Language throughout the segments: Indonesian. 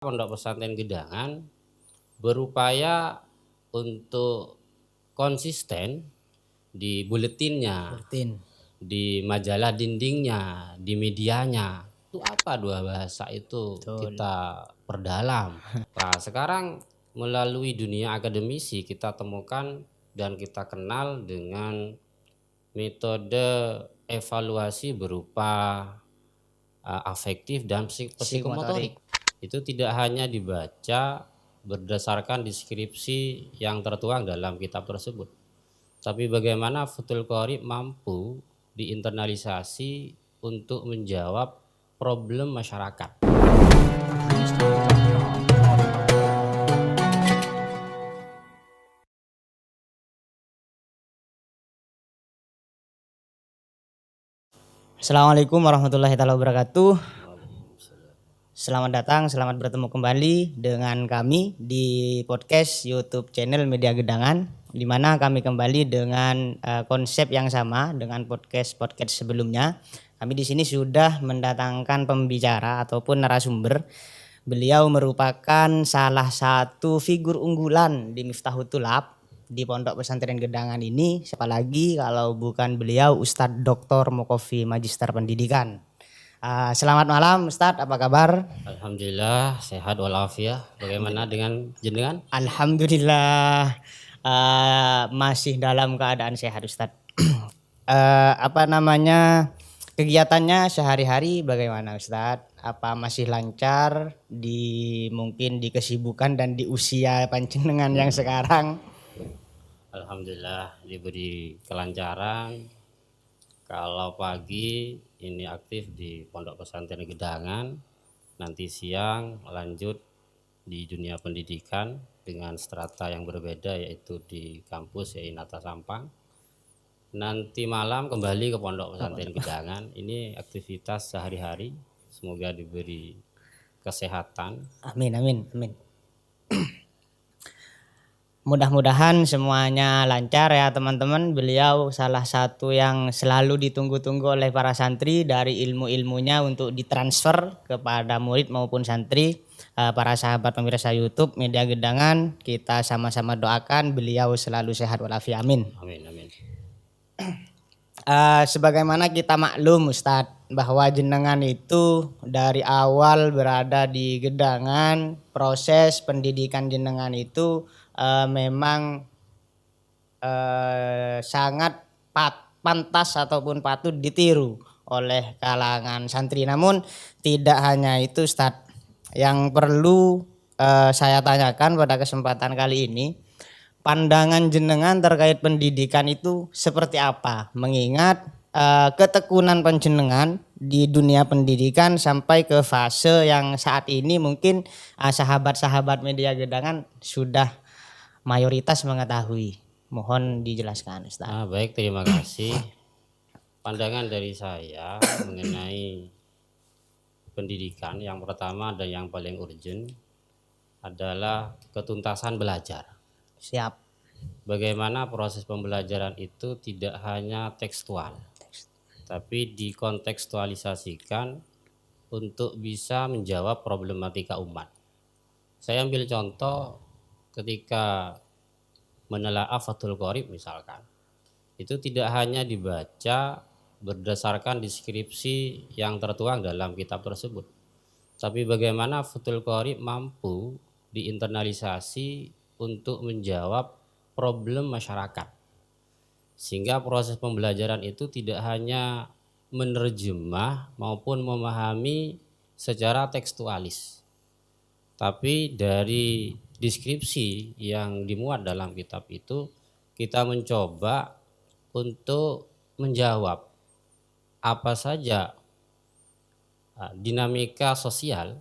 Pondok Pesantren Gedangan berupaya untuk konsisten di buletinnya, Rutin. di majalah dindingnya, di medianya. Itu apa dua bahasa itu Betul. kita perdalam. Nah, sekarang melalui dunia akademisi kita temukan dan kita kenal dengan metode evaluasi berupa afektif dan psikomotorik. Psikomotorik. Itu tidak hanya dibaca berdasarkan deskripsi yang tertuang dalam kitab tersebut, tapi bagaimana Fathul Qorib mampu diinternalisasi untuk menjawab problem masyarakat. Assalamualaikum warahmatullahi wabarakatuh. Selamat datang, selamat bertemu kembali dengan kami di podcast YouTube channel Media Gedangan, di mana kami kembali dengan konsep yang sama dengan podcast sebelumnya. Kami di sini sudah mendatangkan pembicara ataupun narasumber. Beliau merupakan salah satu figur unggulan di Miftahut Thulab di Pondok Pesantren Gedangan ini. Siapa lagi kalau bukan beliau, Ustadz Dr. Mokofi, Magister Pendidikan. Selamat malam Ustadz, apa kabar? Alhamdulillah sehat walafiat. Bagaimana dengan jenengan? Alhamdulillah masih dalam keadaan sehat Ustadz. Kegiatannya sehari-hari bagaimana Ustadz? Apa masih lancar mungkin di kesibukan dan di usia panjenengan yang sekarang? Alhamdulillah diberi kelancaran. Kalau pagi ini aktif di Pondok Pesantren Gedangan, nanti siang lanjut di dunia pendidikan dengan strata yang berbeda, yaitu di kampus Inata Sampang. Nanti malam kembali ke Pondok Pesantren Gedangan. Ini aktivitas sehari-hari. Semoga diberi kesehatan. Amin, amin, amin. Mudah-mudahan semuanya lancar ya teman-teman. Beliau salah satu yang selalu ditunggu-tunggu oleh para santri dari ilmu-ilmunya untuk ditransfer kepada murid maupun santri. Para sahabat pemirsa YouTube Media Gedangan, kita sama-sama doakan beliau selalu sehat walafiat. Amin. Amin, amin. Sebagaimana kita maklum Ustadz, bahwa jenengan itu dari awal berada di Gedangan, proses pendidikan jenengan itu memang sangat pantas ataupun patut ditiru oleh kalangan santri. Namun tidak hanya itu Ustadz, yang perlu saya tanyakan pada kesempatan kali ini, pandangan jenengan terkait pendidikan itu seperti apa? Mengingat ketekunan panjenengan di dunia pendidikan sampai ke fase yang saat ini mungkin sahabat-sahabat Media Gedangan sudah mayoritas mengetahui. Mohon dijelaskan Ustaz. Baik, terima kasih. Pandangan dari saya mengenai pendidikan, yang pertama dan yang paling urgent adalah ketuntasan belajar. Siap. Bagaimana proses pembelajaran itu tidak hanya tekstual, tapi dikontekstualisasikan untuk bisa menjawab problematika umat. Saya ambil contoh ketika menelaah Fathul Qorib misalkan. Itu tidak hanya dibaca berdasarkan deskripsi yang tertuang dalam kitab tersebut, tapi bagaimana Fathul Qorib mampu diinternalisasi untuk menjawab problem masyarakat. Sehingga proses pembelajaran itu tidak hanya menerjemah maupun memahami secara tekstualis, tapi dari deskripsi yang dimuat dalam kitab itu kita mencoba untuk menjawab apa saja dinamika sosial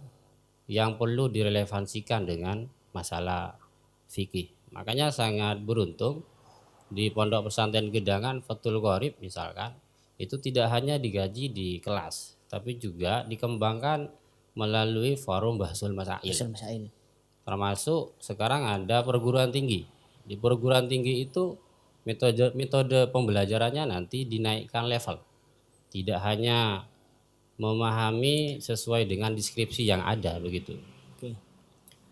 yang perlu direlevansikan dengan masalah fikih. Makanya sangat beruntung di Pondok Pesantren Gedangan Fathul Qorib misalkan, itu tidak hanya digaji di kelas, tapi juga dikembangkan melalui forum Bahsul Masail. Termasuk sekarang ada perguruan tinggi. Di perguruan tinggi itu metode pembelajarannya nanti dinaikkan level. Tidak hanya memahami sesuai dengan deskripsi yang ada begitu.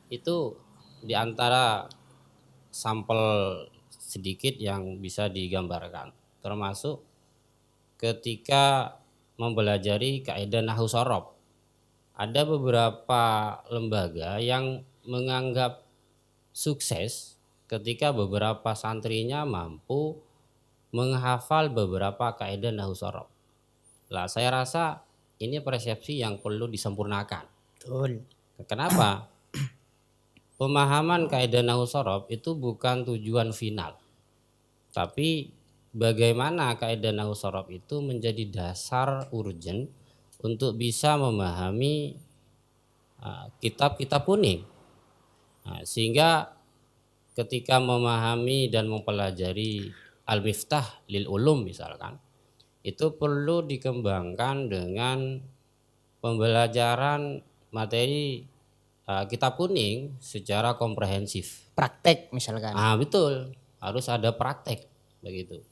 itu di antara sampel sedikit yang bisa digambarkan, termasuk ketika mempelajari kaidah nahwu sorof. Ada beberapa lembaga yang menganggap sukses ketika beberapa santrinya mampu menghafal beberapa kaidah nahwu sorof. Lah saya rasa ini persepsi yang perlu disempurnakan. Betul. Kenapa? Pemahaman kaidah nahwu sorof itu bukan tujuan final, tapi bagaimana kaidah nahwu sorof itu menjadi dasar urgen untuk bisa memahami kitab-kitab kuning. Sehingga ketika memahami dan mempelajari Al-Miftah lil Ulum misalkan, itu perlu dikembangkan dengan pembelajaran materi kitab kuning secara komprehensif. Praktek misalkan. Betul, harus ada praktek begitu.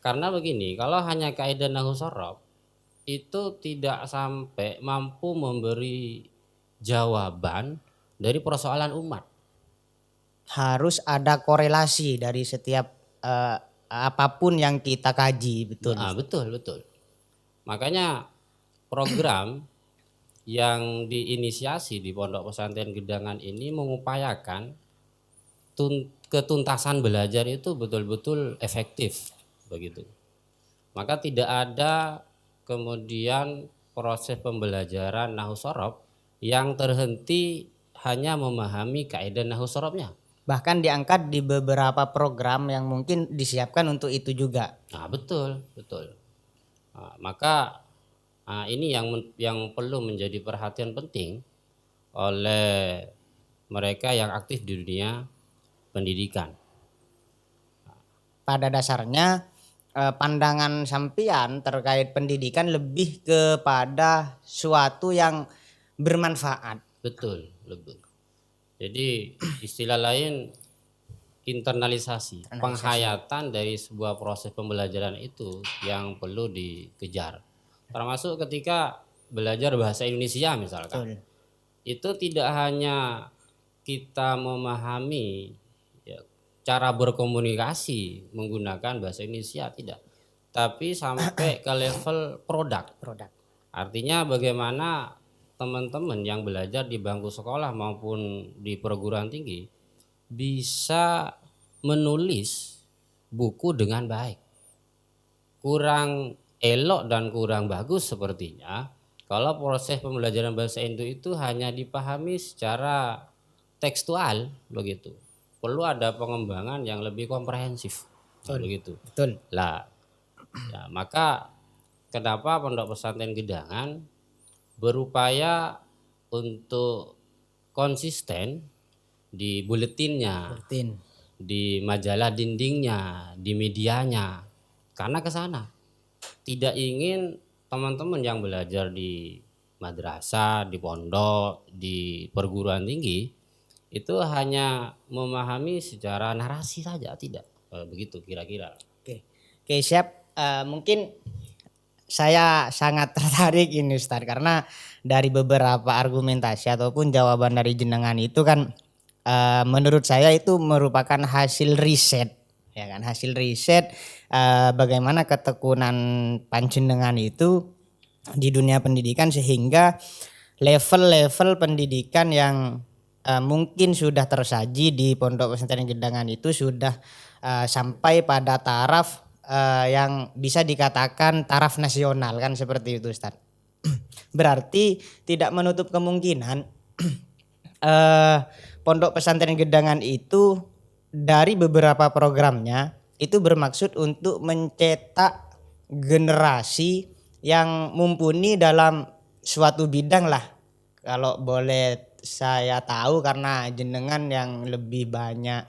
Karena begini, kalau hanya kaidah nahwu sorof itu tidak sampai mampu memberi jawaban dari persoalan umat. Harus ada korelasi dari setiap apapun yang kita kaji, betul. Betul. Makanya program yang diinisiasi di Pondok Pesantren Gedangan ini mengupayakan ketuntasan belajar itu betul-betul efektif begitu. Maka tidak ada kemudian proses pembelajaran nahwu sorof yang terhenti hanya memahami kaidah nahwu sorofnya. Bahkan diangkat di beberapa program yang mungkin disiapkan untuk itu juga. Betul. Maka ini yang perlu menjadi perhatian penting oleh mereka yang aktif di dunia pendidikan. Pada dasarnya pandangan sampian terkait pendidikan lebih kepada suatu yang bermanfaat. Betul. Jadi istilah lain internalisasi, penghayatan dari sebuah proses pembelajaran itu yang perlu dikejar. Termasuk ketika belajar bahasa Indonesia misalkan. Betul. Itu tidak hanya kita memahami cara berkomunikasi menggunakan bahasa Indonesia, tidak. Tapi sampai ke level produk. Artinya bagaimana teman-teman yang belajar di bangku sekolah maupun di perguruan tinggi bisa menulis buku dengan baik. Kurang elok dan kurang bagus sepertinya kalau proses pembelajaran bahasa Indo itu hanya dipahami secara tekstual begitu. Perlu ada pengembangan yang lebih komprehensif. Begitu. Betul. Maka kenapa Pondok Pesantren Gedangan berupaya untuk konsisten di buletinnya, di majalah dindingnya, di medianya, karena ke sana tidak ingin teman-teman yang belajar di madrasah, di pondok, di perguruan tinggi itu hanya memahami secara narasi saja, tidak begitu kira-kira. Oke, siap. Mungkin saya sangat tertarik ini Ustaz, karena dari beberapa argumentasi ataupun jawaban dari jenengan itu kan menurut saya itu merupakan hasil riset, ya kan, hasil riset bagaimana ketekunan panjenengan itu di dunia pendidikan sehingga level-level pendidikan yang mungkin sudah tersaji di Pondok Pesantren Gedangan itu sudah sampai pada taraf yang bisa dikatakan taraf nasional kan, seperti itu Ustaz. Berarti tidak menutup kemungkinan Pondok Pesantren Gedangan itu dari beberapa programnya itu bermaksud untuk mencetak generasi yang mumpuni dalam suatu bidang lah. Kalau boleh saya tahu, karena jenengan yang lebih banyak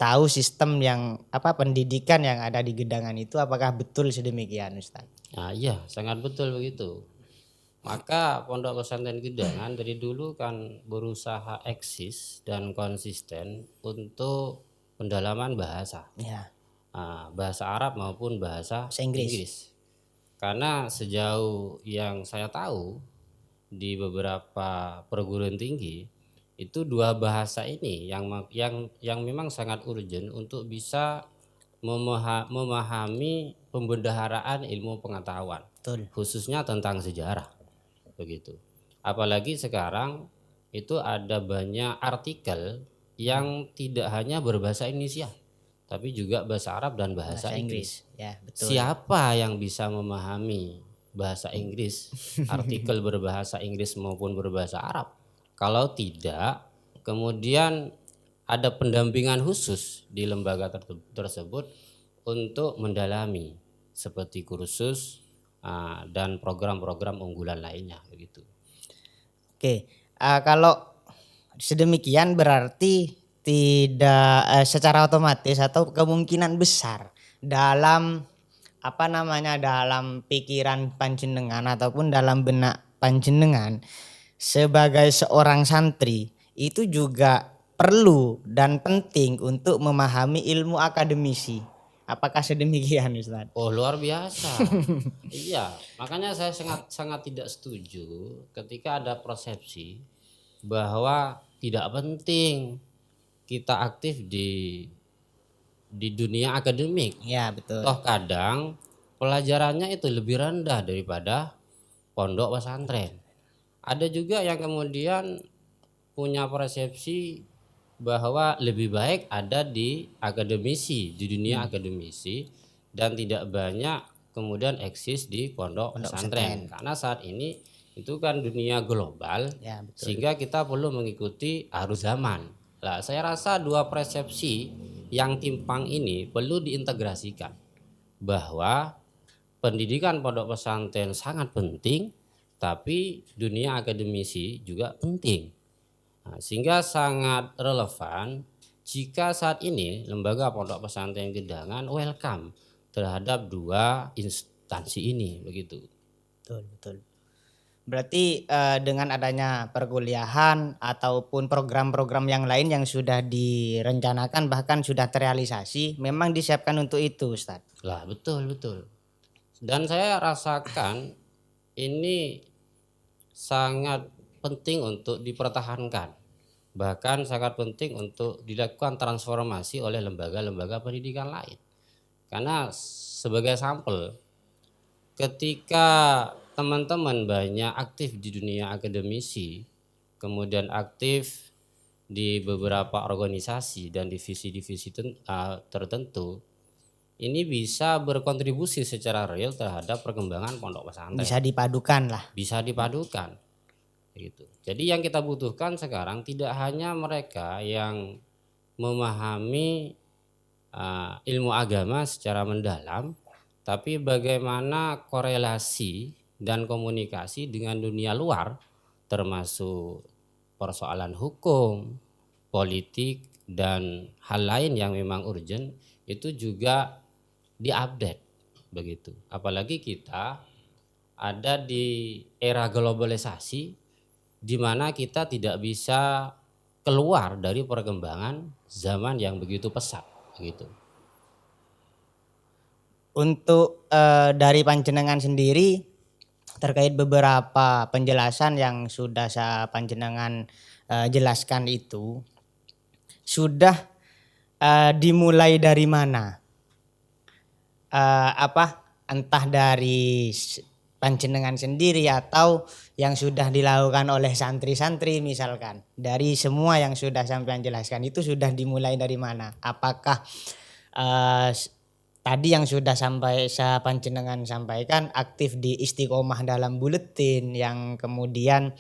tahu sistem yang pendidikan yang ada di Gedangan itu, apakah betul sedemikian Ustaz? Iya, sangat betul begitu. Maka Pondok Pesantren Gedangan dari dulu kan berusaha eksis dan konsisten untuk pendalaman bahasa. Bahasa Arab maupun bahasa Inggris. Karena sejauh yang saya tahu di beberapa perguruan tinggi Itu dua bahasa ini yang memang sangat urgent untuk bisa memahami pembendaharaan ilmu pengetahuan, Betul. khususnya tentang sejarah, begitu. Apalagi sekarang itu ada banyak artikel yang tidak hanya berbahasa Indonesia, tapi juga bahasa Arab dan bahasa Bahasa Inggris. Inggris. Ya, betul. Siapa yang bisa memahami bahasa Inggris, artikel berbahasa Inggris maupun berbahasa Arab? Kalau tidak, kemudian ada pendampingan khusus di lembaga tersebut untuk mendalami seperti kursus dan program-program unggulan lainnya begitu. Oke, kalau sedemikian berarti tidak secara otomatis atau kemungkinan besar dalam dalam pikiran panjenengan ataupun dalam benak panjenengan sebagai seorang santri itu juga perlu dan penting untuk memahami ilmu akademisi. Apakah sedemikian, Ustaz? Oh, luar biasa. Iya, makanya saya sangat tidak setuju ketika ada persepsi bahwa tidak penting kita aktif di dunia akademik. Ya, betul. Toh kadang pelajarannya itu lebih rendah daripada pondok pesantren. Ada juga yang kemudian punya persepsi bahwa lebih baik ada di akademisi, di dunia akademisi, dan tidak banyak kemudian eksis di pondok pesantren. Karena saat ini itu kan dunia global, Ya, betul. sehingga kita perlu mengikuti arus zaman. Nah, saya rasa dua persepsi yang timpang ini perlu diintegrasikan, bahwa pendidikan pondok pesantren sangat penting, tapi dunia akademisi juga penting. Nah, sehingga sangat relevan jika saat ini lembaga pondok pesantren Gedangan welcome terhadap dua instansi ini begitu. Betul, betul. Berarti dengan adanya perkuliahan ataupun program-program yang lain yang sudah direncanakan bahkan sudah terrealisasi memang disiapkan untuk itu, Ustaz. Lah betul. Dan saya rasakan ini sangat penting untuk dipertahankan. Bahkan sangat penting untuk dilakukan transformasi oleh lembaga-lembaga pendidikan lain. Karena sebagai sampel, ketika teman-teman banyak aktif di dunia akademisi, kemudian aktif di beberapa organisasi dan divisi-divisi tertentu, ini bisa berkontribusi secara real terhadap perkembangan pondok pesantren. Bisa dipadukan lah. Bisa dipadukan. Gitu. Jadi yang kita butuhkan sekarang tidak hanya mereka yang memahami ilmu agama secara mendalam, tapi bagaimana korelasi dan komunikasi dengan dunia luar, termasuk persoalan hukum, politik, dan hal lain yang memang urgent, itu juga diupdate begitu. Apalagi kita ada di era globalisasi, di mana kita tidak bisa keluar dari perkembangan zaman yang begitu pesat gitu. Untuk dari panjenengan sendiri terkait beberapa penjelasan yang sudah saya panjenengan jelaskan itu sudah dimulai dari mana? Entah dari panjenengan sendiri atau yang sudah dilakukan oleh santri-santri misalkan. Dari semua yang sudah sampean jelaskan itu sudah dimulai dari mana? Apakah tadi yang sudah sampai saya panjenengan sampaikan aktif di Istiqomah dalam buletin yang kemudian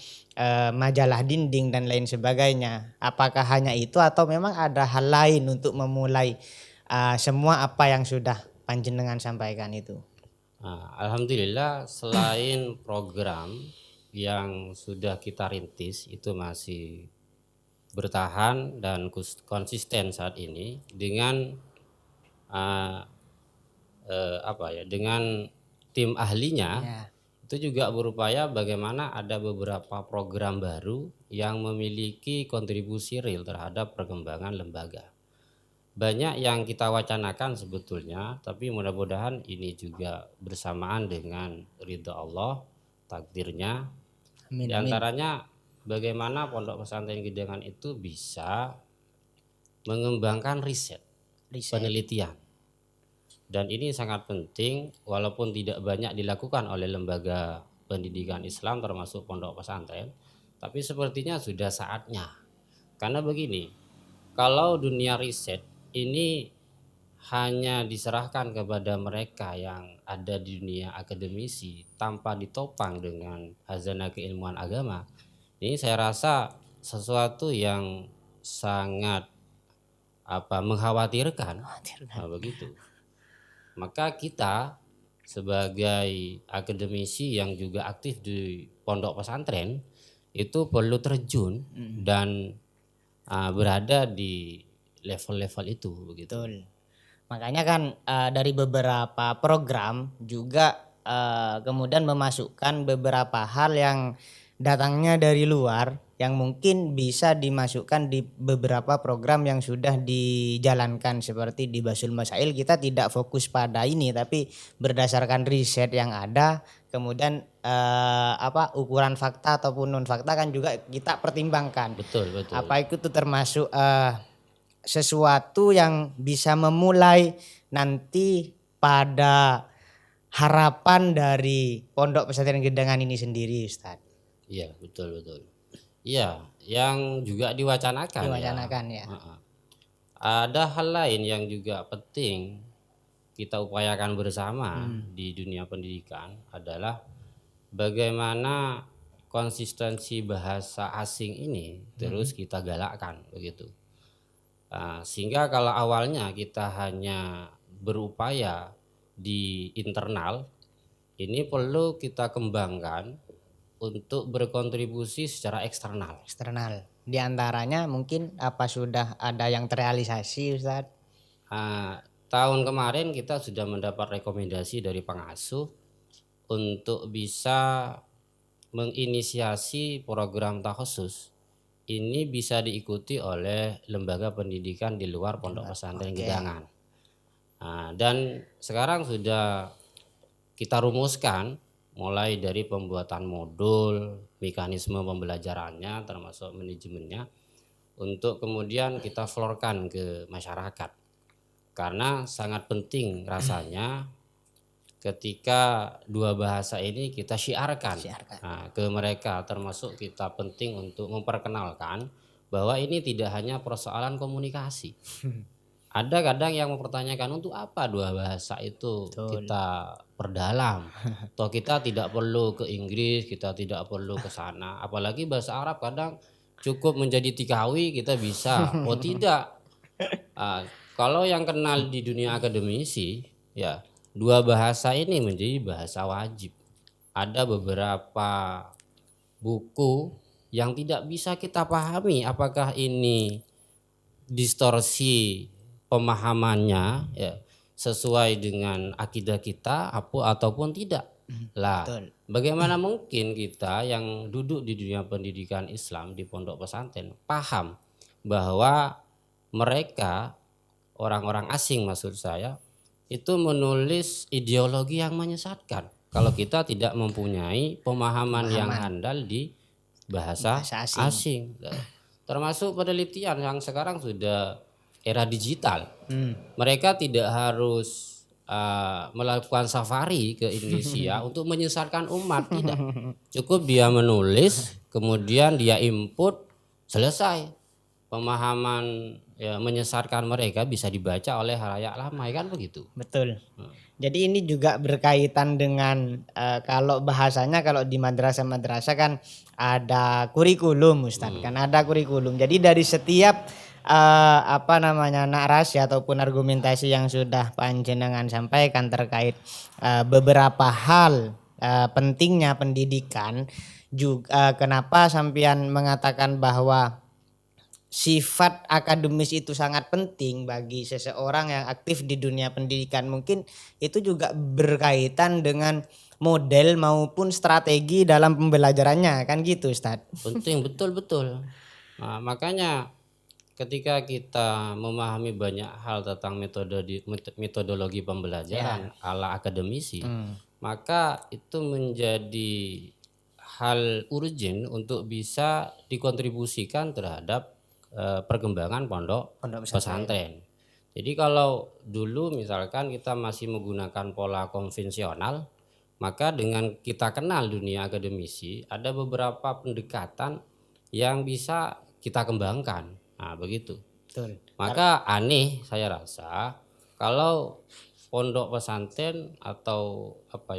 majalah dinding dan lain sebagainya. Apakah hanya itu atau memang ada hal lain untuk memulai semua apa yang sudah panjenengan sampaikan itu? Nah, alhamdulillah selain program yang sudah kita rintis itu masih bertahan dan konsisten saat ini dengan dengan tim ahlinya. Ya. Itu juga berupaya bagaimana ada beberapa program baru yang memiliki kontribusi real terhadap perkembangan lembaga. Banyak yang kita wacanakan sebetulnya, tapi mudah-mudahan ini juga bersamaan dengan ridha Allah, takdirnya. Amin, Di antaranya bagaimana Pondok Pesantren Gedangan itu bisa mengembangkan riset, penelitian. Dan ini sangat penting walaupun tidak banyak dilakukan oleh lembaga pendidikan Islam termasuk pondok pesantren, tapi sepertinya sudah saatnya. Karena begini, kalau dunia riset ini hanya diserahkan kepada mereka yang ada di dunia akademisi tanpa ditopang dengan hazanah keilmuan agama, ini saya rasa sesuatu yang sangat mengkhawatirkan. Nah, begitu. Maka kita sebagai akademisi yang juga aktif di pondok pesantren itu perlu terjun dan berada di level-level itu begitu. Betul. Makanya kan dari beberapa program juga kemudian memasukkan beberapa hal yang datangnya dari luar yang mungkin bisa dimasukkan di beberapa program yang sudah dijalankan, seperti di Basul Masail kita tidak fokus pada ini tapi berdasarkan riset yang ada, kemudian ukuran fakta ataupun non fakta kan juga kita pertimbangkan. Betul. Apa itu termasuk sesuatu yang bisa memulai nanti pada harapan dari Pondok Pesantren Gedangan ini sendiri, Ustaz. Iya, betul. Iya, yang juga diwacanakan ya. Ada hal lain yang juga penting kita upayakan bersama di dunia pendidikan adalah bagaimana konsistensi bahasa asing ini terus kita galakkan begitu. Sehingga kalau awalnya kita hanya berupaya di internal, ini perlu kita kembangkan untuk berkontribusi secara eksternal. Di antaranya mungkin apa sudah ada yang terrealisasi, Ustaz? Tahun kemarin kita sudah mendapat rekomendasi dari pengasuh untuk bisa menginisiasi program takhusus. Ini bisa diikuti oleh lembaga pendidikan di luar Pondok Pesantren Gedangan. Dan sekarang sudah kita rumuskan mulai dari pembuatan modul, mekanisme pembelajarannya termasuk manajemennya untuk kemudian kita florkan ke masyarakat. Karena sangat penting rasanya ketika dua bahasa ini kita syiarkan. Ke mereka, termasuk kita penting untuk memperkenalkan bahwa ini tidak hanya persoalan komunikasi. Ada kadang yang mempertanyakan untuk apa dua bahasa itu kita perdalam. Toh kita tidak perlu ke Inggris, kita tidak perlu ke sana. Apalagi bahasa Arab kadang cukup menjadi tikawi kita bisa. Oh tidak. Kalau yang kenal di dunia akademisi, ya dua bahasa ini menjadi bahasa wajib. Ada beberapa buku yang tidak bisa kita pahami apakah ini distorsi pemahamannya ya sesuai dengan akidah kita ataupun tidak. Lah, bagaimana mungkin kita yang duduk di dunia pendidikan Islam di pondok pesantren paham bahwa mereka orang-orang asing maksud saya itu menulis ideologi yang menyesatkan kalau kita tidak mempunyai pemahaman yang handal di bahasa asing. Termasuk penelitian yang sekarang sudah era digital. Mereka tidak harus melakukan safari ke Indonesia untuk menyesatkan umat, tidak. Cukup dia menulis, kemudian dia input, selesai. Pemahaman menyesatkan mereka bisa dibaca oleh halayak ramai, kan begitu. Betul. Jadi ini juga berkaitan dengan kalau bahasanya kalau di madrasah-madrasah kan ada kurikulum, Ustaz. Kan ada kurikulum. Jadi dari setiap narasi ataupun argumentasi yang sudah panjenengan sampaikan terkait beberapa hal pentingnya pendidikan, juga kenapa sampean mengatakan bahwa sifat akademis itu sangat penting bagi seseorang yang aktif di dunia pendidikan. Mungkin itu juga berkaitan dengan model maupun strategi dalam pembelajarannya, kan gitu, Ustaz? Penting, betul. Nah, makanya ketika kita memahami banyak hal tentang metodologi pembelajaran ala akademisi, maka itu menjadi hal urgent untuk bisa dikontribusikan terhadap perkembangan pondok Pondok pesantren. Jadi kalau dulu misalkan kita masih menggunakan pola konvensional, maka dengan kita kenal dunia akademisi, ada beberapa pendekatan yang bisa kita kembangkan. Nah, begitu. Betul. Maka aneh saya rasa kalau pondok pesantren atau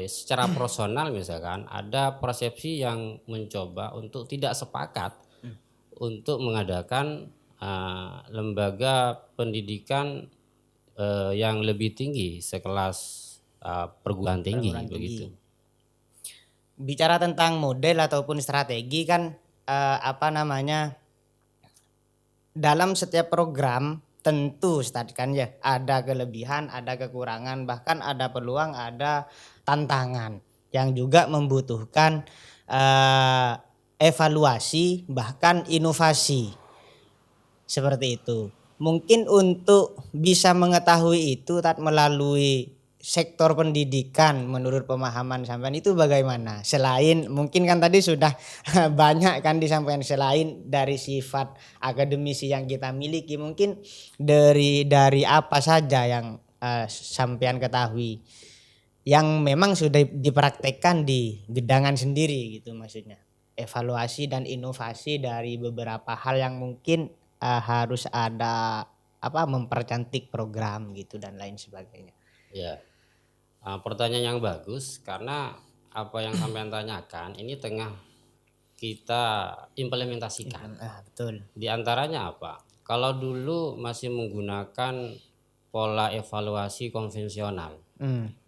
secara personal misalkan ada persepsi yang mencoba untuk tidak sepakat untuk mengadakan lembaga pendidikan yang lebih tinggi sekelas perguruan tinggi Perguruan begitu. tinggi. Bicara tentang model ataupun strategi kan dalam setiap program tentu tadi kan ya ada kelebihan, ada kekurangan, bahkan ada peluang, ada tantangan yang juga membutuhkan evaluasi bahkan inovasi seperti itu. Mungkin untuk bisa mengetahui itu melalui sektor pendidikan menurut pemahaman sampean itu bagaimana? Selain mungkin kan tadi sudah banyak kan disampaikan, selain dari sifat akademisi yang kita miliki, mungkin dari apa saja yang sampean ketahui yang memang sudah dipraktekkan di Gedangan sendiri gitu maksudnya. Evaluasi dan inovasi dari beberapa hal yang mungkin harus ada mempercantik program gitu dan lain sebagainya. Ya, pertanyaan yang bagus karena apa yang sampean tanyakan ini tengah kita implementasikan. Betul. Di antaranya apa? Kalau dulu masih menggunakan pola evaluasi konvensional,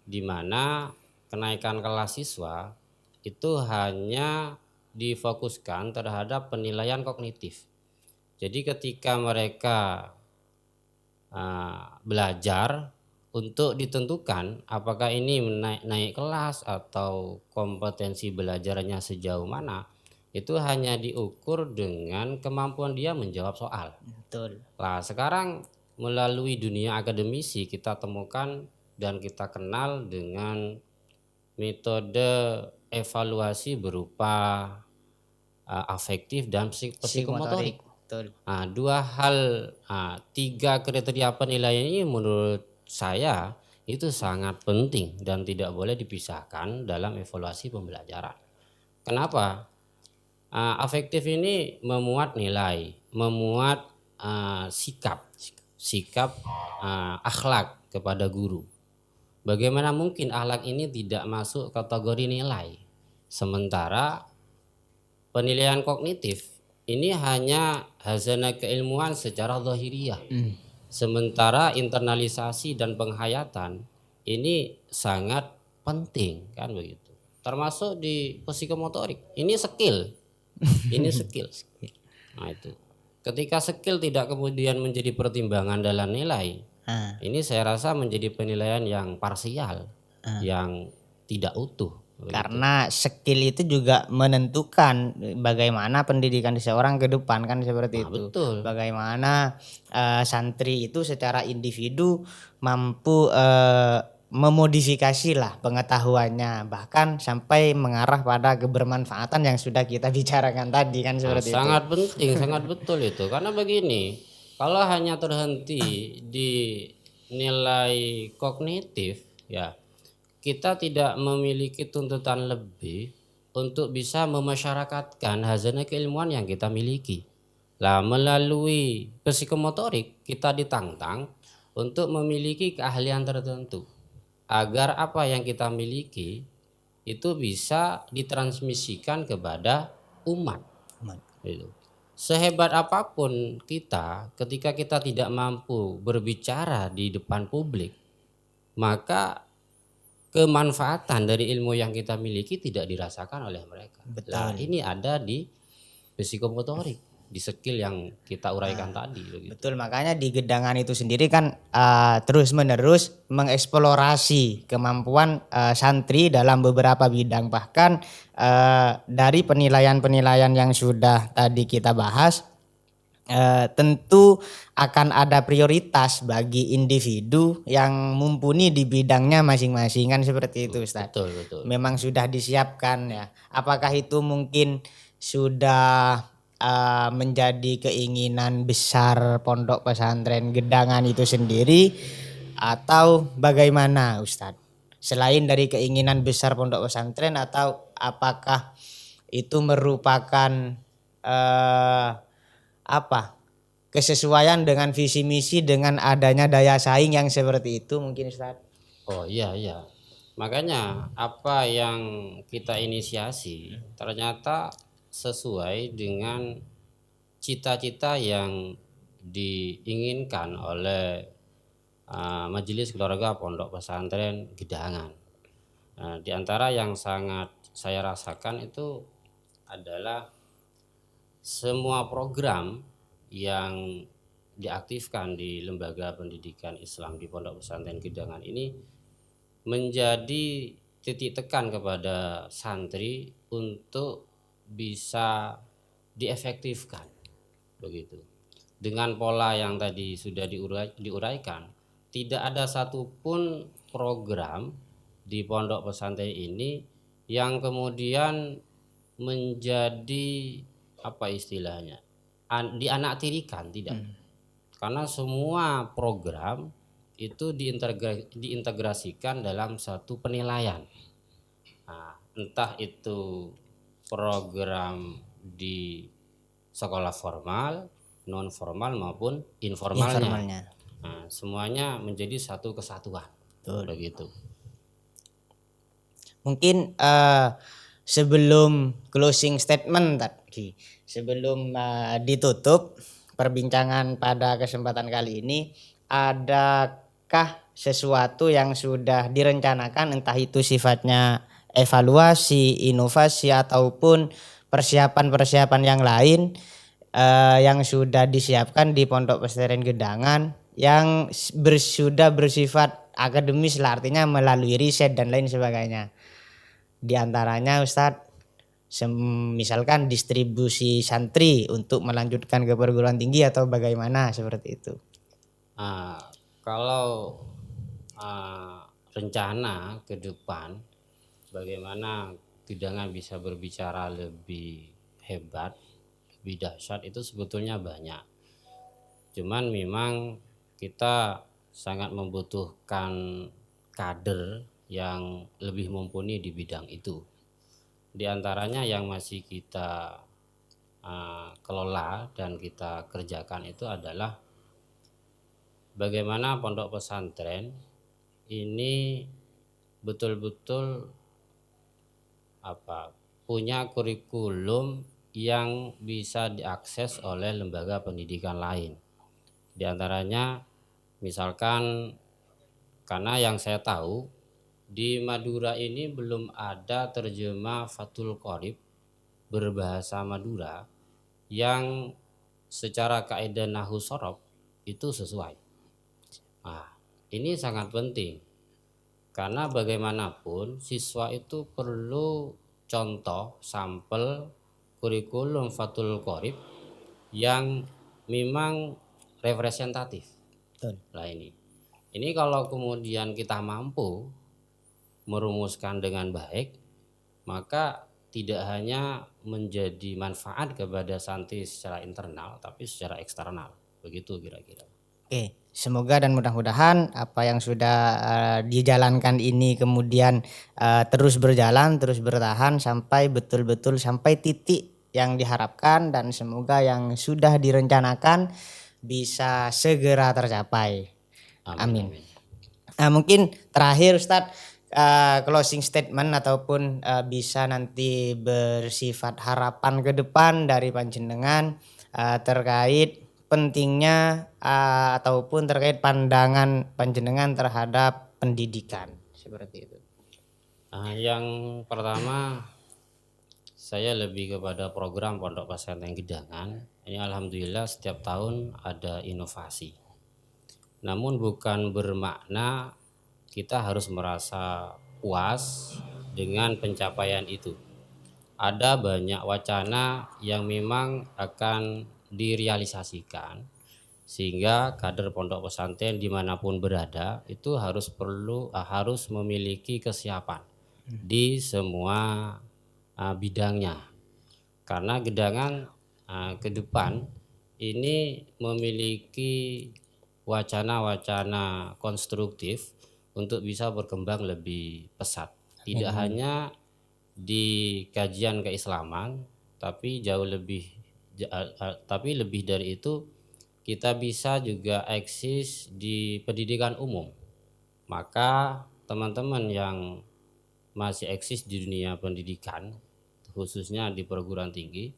di mana kenaikan kelas siswa itu hanya difokuskan terhadap penilaian kognitif. Jadi ketika mereka belajar untuk ditentukan apakah ini naik kelas atau kompetensi belajarnya sejauh mana, itu hanya diukur dengan kemampuan dia menjawab soal. Betul. Nah, sekarang melalui dunia akademisi kita temukan dan kita kenal dengan metode evaluasi berupa afektif dan psikomotorik. Betul. Nah, tiga kriteria penilaian ini menurut saya itu sangat penting dan tidak boleh dipisahkan dalam evaluasi pembelajaran. Kenapa? Afektif ini memuat nilai, memuat sikap akhlak kepada guru. Bagaimana mungkin akhlak ini tidak masuk kategori nilai? Sementara penilaian kognitif ini hanya hazanah keilmuan secara zahiriyah. Sementara internalisasi dan penghayatan ini sangat penting kan begitu. Termasuk di psikomotorik. Ini skill. Ini skill. Nah itu. Ketika skill tidak kemudian menjadi pertimbangan dalam nilai, ini saya rasa menjadi penilaian yang parsial, yang tidak utuh. Karena skill itu juga menentukan bagaimana pendidikan seseorang ke depan kan seperti itu. Betul. Bagaimana santri itu secara individu mampu memodifikasi lah pengetahuannya, bahkan sampai mengarah pada kebermanfaatan yang sudah kita bicarakan tadi kan seperti itu. Sangat penting, sangat betul itu. Karena begini, kalau hanya terhenti di nilai kognitif ya, kita tidak memiliki tuntutan lebih untuk bisa memasyarakatkan hazanah keilmuan yang kita miliki. Lah melalui psikomotorik kita ditantang untuk memiliki keahlian tertentu agar apa yang kita miliki itu bisa ditransmisikan kepada umat. Gitu. Sehebat apapun kita, ketika kita tidak mampu berbicara di depan publik, maka kemanfaatan dari ilmu yang kita miliki tidak dirasakan oleh mereka. Nah, ini ada di psikomotorik, di skill yang kita uraikan tadi. Begitu. Betul, makanya di Gedangan itu sendiri kan terus menerus mengeksplorasi kemampuan santri dalam beberapa bidang. Bahkan dari penilaian-penilaian yang sudah tadi kita bahas, tentu akan ada prioritas bagi individu yang mumpuni di bidangnya masing-masing kan seperti itu Ustadz. Betul, betul. Memang sudah disiapkan ya. Apakah itu mungkin sudah menjadi keinginan besar Pondok Pesantren Gedangan itu sendiri atau bagaimana Ustadz? Selain dari keinginan besar Pondok Pesantren atau apakah itu merupakan apa kesesuaian dengan visi misi dengan adanya daya saing yang seperti itu mungkin Ustaz. Oh iya, iya. Makanya apa yang kita inisiasi ternyata sesuai dengan cita-cita yang diinginkan oleh Majelis Keluarga Pondok Pesantren Gedangan. Di antara yang sangat saya rasakan itu adalah semua program yang diaktifkan di Lembaga Pendidikan Islam di Pondok Pesantren Gedangan ini menjadi titik tekan kepada santri untuk bisa diefektifkan begitu. Dengan pola yang tadi sudah diuraikan, tidak ada satupun program di pondok pesantren ini yang kemudian menjadi apa istilahnya dianaktirikan, tidak. Karena semua program itu diintegrasikan dalam satu penilaian. Nah, entah itu program di sekolah formal, non formal maupun informalnya. Nah, semuanya menjadi satu kesatuan. Betul. Begitu. Mungkin sebelum closing statement tadi, sebelum ditutup perbincangan pada kesempatan kali ini, adakah sesuatu yang sudah direncanakan entah itu sifatnya evaluasi, inovasi ataupun persiapan-persiapan yang lain yang sudah disiapkan di Pondok Pesantren Gedangan yang sudah bersifat akademis lah, artinya melalui riset dan lain sebagainya. Di antaranya Ustadz, misalkan distribusi santri untuk melanjutkan ke perguruan tinggi atau bagaimana seperti itu. Kalau rencana ke depan bagaimana Gedangan bisa berbicara lebih hebat, lebih dahsyat itu sebetulnya banyak. Cuman memang kita sangat membutuhkan kader yang lebih mumpuni di bidang itu. Di antaranya yang masih kita kelola dan kita kerjakan itu adalah bagaimana pondok pesantren ini betul-betul punya kurikulum yang bisa diakses oleh lembaga pendidikan lain. Di antaranya misalkan, karena yang saya tahu di Madura ini belum ada terjemah Fathul Qorib berbahasa Madura yang secara kaidah nahwu shorof itu sesuai. Nah, ini sangat penting karena bagaimanapun siswa itu perlu contoh sampel kurikulum Fathul Qorib yang memang representatif. Lah ini kalau kemudian kita mampu merumuskan dengan baik, maka tidak hanya menjadi manfaat kepada santri secara internal tapi secara eksternal. Begitu kira-kira. Oke, semoga dan mudah-mudahan apa yang sudah dijalankan ini kemudian terus berjalan, terus bertahan sampai betul-betul sampai titik yang diharapkan dan semoga yang sudah direncanakan bisa segera tercapai. Amin. Nah, mungkin terakhir Ustadz, closing statement ataupun bisa nanti bersifat harapan ke depan dari panjenengan terkait pentingnya ataupun terkait pandangan panjenengan terhadap pendidikan seperti itu. Yang pertama saya lebih kepada program Pondok Pesantren Gedangan. Ini alhamdulillah setiap tahun ada inovasi. Namun bukan bermakna kita harus merasa puas dengan pencapaian itu. Ada banyak wacana yang memang akan direalisasikan, sehingga kader pondok pesantren dimanapun berada itu harus memiliki kesiapan di semua bidangnya, karena gedangan ke depan ini memiliki wacana-wacana konstruktif untuk bisa berkembang lebih pesat, tidak hanya di kajian keislaman, tapi tapi lebih dari itu kita bisa juga eksis di pendidikan umum. Maka teman-teman yang masih eksis di dunia pendidikan, khususnya di perguruan tinggi,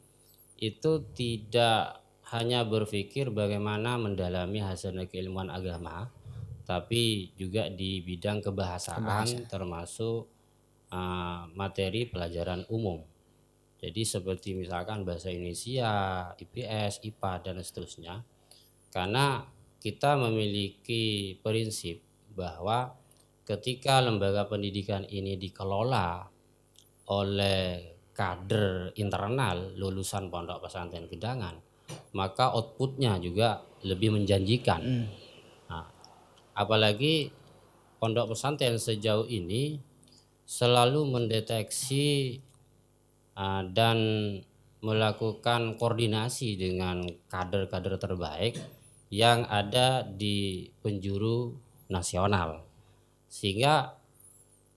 itu tidak hanya berpikir bagaimana mendalami hasil keilmuan agama, tapi juga di bidang kebahasaan termasuk materi pelajaran umum. Jadi seperti misalkan bahasa Indonesia, IPS, IPA, dan seterusnya. Karena kita memiliki prinsip bahwa ketika lembaga pendidikan ini dikelola oleh kader internal lulusan pondok pesantren Gedangan, maka outputnya juga lebih menjanjikan. Nah, apalagi pondok pesantren sejauh ini selalu mendeteksi dan melakukan koordinasi dengan kader-kader terbaik yang ada di penjuru nasional, sehingga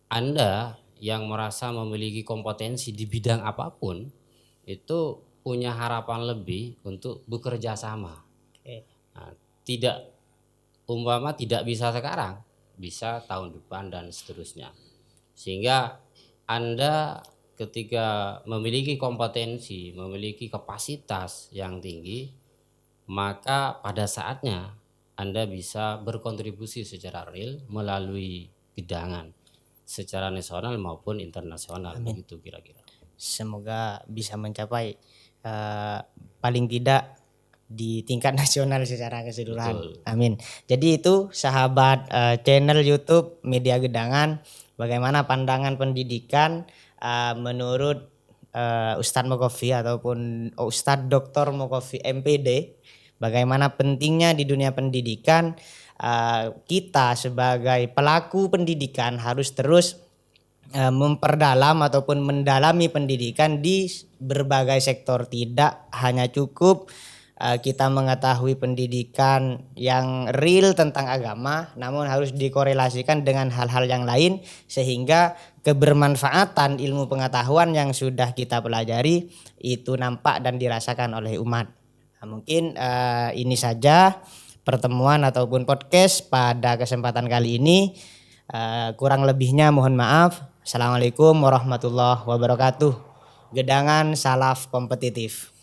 Anda yang merasa memiliki kompetensi di bidang apapun itu punya harapan lebih untuk bekerja sama. Nah, tidak bisa sekarang, bisa tahun depan dan seterusnya. Sehingga Anda ketika memiliki kompetensi, memiliki kapasitas yang tinggi, maka pada saatnya Anda bisa berkontribusi secara real melalui Gedangan secara nasional maupun internasional. Begitu kira-kira. Semoga bisa mencapai paling tidak di tingkat nasional secara keseluruhan. Betul. Amin. Jadi itu sahabat channel YouTube Media Gedangan, bagaimana pandangan pendidikan menurut Ustadz Mokofi ataupun Ustadz Dr. Mokofi MPD, bagaimana pentingnya di dunia pendidikan kita sebagai pelaku pendidikan harus terus memperdalam ataupun mendalami pendidikan di berbagai sektor. Tidak hanya cukup kita mengetahui pendidikan yang real tentang agama, namun harus dikorelasikan dengan hal-hal yang lain sehingga kebermanfaatan ilmu pengetahuan yang sudah kita pelajari itu nampak dan dirasakan oleh umat. Nah, mungkin ini saja pertemuan ataupun podcast pada kesempatan kali ini. Kurang lebihnya mohon maaf. Assalamualaikum warahmatullahi wabarakatuh. Gedangan salaf kompetitif.